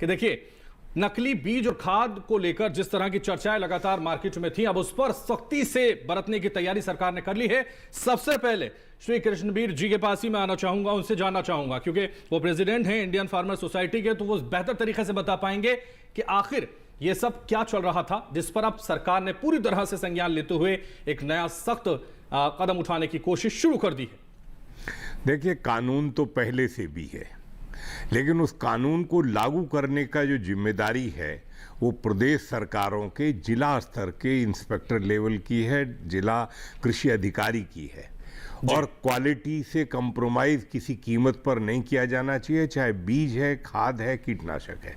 कि देखिए नकली बीज और खाद को लेकर जिस तरह की चर्चाएं लगातार मार्केट में थी, अब उस पर सख्ती से बरतने की तैयारी सरकार ने कर ली है। सबसे पहले श्री कृष्णबीर जी के पास ही मैं आना चाहूंगा, उनसे जानना चाहूंगा, क्योंकि वो प्रेसिडेंट हैं इंडियन फार्मर सोसाइटी के, तो वो बेहतर तरीके से बता पाएंगे कि आखिर ये सब क्या चल रहा था, जिस पर अब सरकार ने पूरी तरह से संज्ञान लेते हुए एक नया सख्त कदम उठाने की कोशिश शुरू कर दी है। देखिए, कानून तो पहले से भी है, लेकिन उस कानून को लागू करने का जो जिम्मेदारी है वो प्रदेश सरकारों के जिला स्तर के इंस्पेक्टर लेवल की है, जिला कृषि अधिकारी की है। और क्वालिटी से कंप्रोमाइज किसी कीमत पर नहीं किया जाना चाहिए, चाहे बीज है, खाद है, कीटनाशक है।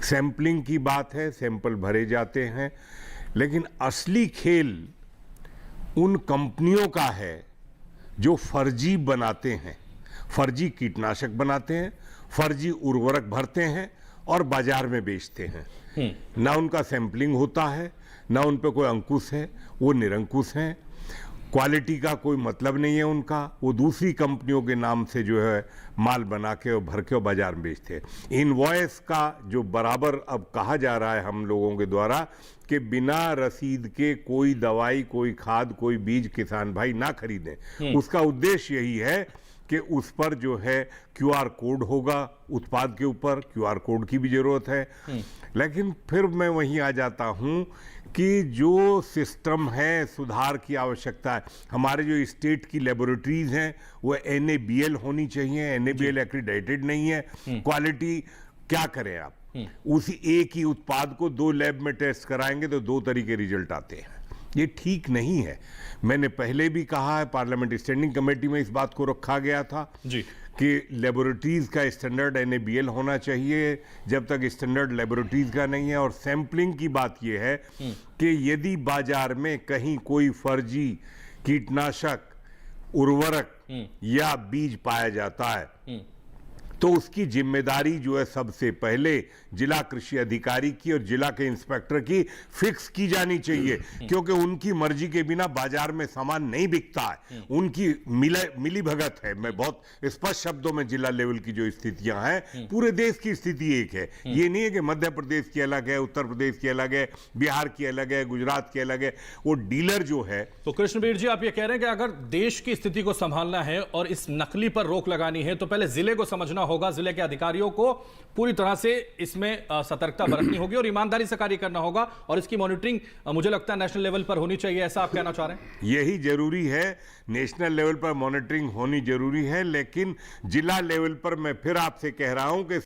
सैंपलिंग की बात है, सैंपल भरे जाते हैं, लेकिन असली खेल उन कंपनियों का है जो फर्जी बनाते हैं, फर्जी कीटनाशक बनाते हैं, फर्जी उर्वरक भरते हैं और बाजार में बेचते हैं। ना उनका सैंपलिंग होता है, ना उन पे कोई अंकुश है, वो निरंकुश हैं। क्वालिटी का कोई मतलब नहीं है उनका, वो दूसरी कंपनियों के नाम से जो है माल बना के और भर के और बाजार में बेचते हैं। इनवॉइस का जो बराबर अब कहा जा रहा है हम लोगों के द्वारा कि बिना रसीद के कोई दवाई, कोई खाद, कोई बीज किसान भाई ना खरीदें, उसका उद्देश्य यही है कि उस पर जो है क्यूआर कोड होगा, उत्पाद के ऊपर क्यूआर कोड की भी जरूरत है। लेकिन फिर मैं वहीं आ जाता हूं कि जो सिस्टम है, सुधार की आवश्यकता है। हमारे जो स्टेट की लेबोरेटरीज हैं वो NABL होनी चाहिए, NABL एक्रीडेटेड नहीं है। क्वालिटी क्या करें आप, उसी एक ही उत्पाद को 2 लैब में टेस्ट कराएंगे तो 2 तरीके रिजल्ट आते हैं, ये ठीक नहीं है। मैंने पहले भी कहा है, पार्लियामेंट स्टैंडिंग कमेटी में इस बात को रखा गया था जी कि लेबोरेटरीज का स्टैंडर्ड NABL होना चाहिए। जब तक स्टैंडर्ड लेबोरेटरीज का नहीं है, और सैंपलिंग की बात यह है कि यदि बाजार में कहीं कोई फर्जी कीटनाशक, उर्वरक या बीज पाया जाता है तो उसकी जिम्मेदारी जो है सबसे पहले जिला कृषि अधिकारी की और जिला के इंस्पेक्टर की फिक्स की जानी चाहिए, क्योंकि उनकी मर्जी के बिना बाजार में सामान नहीं बिकता है, उनकी मिली भगत है। मैं बहुत स्पष्ट शब्दों में जिला लेवल की जो स्थितियां हैं, पूरे देश की स्थिति एक है। ये नहीं है कि मध्य प्रदेश की अलग है, उत्तर प्रदेश की अलग है, बिहार की अलग है, गुजरात की अलग है। वो डीलर जो है, तो कृष्णबीर जी आप ये कह रहे हैं कि अगर देश की स्थिति को संभालना है और इस नकली पर रोक लगानी है तो पहले जिले को समझना होगा, जिले के अधिकारियों को पूरी तरह से इसमें सतर्कता बरतनी होगी और ईमानदारी से कार्य करना होगा, और इसकी मॉनिटरिंग मुझे लगता है नेशनल लेवल पर होनी चाहिए, ऐसा आप कहना चाह रहे हैं? यही जरूरी है, नेशनल लेवल पर मॉनिटरिंग होनी जरूरी है, लेकिन जिला लेवल पर मैं फिर आपसे कह रहा हूं कि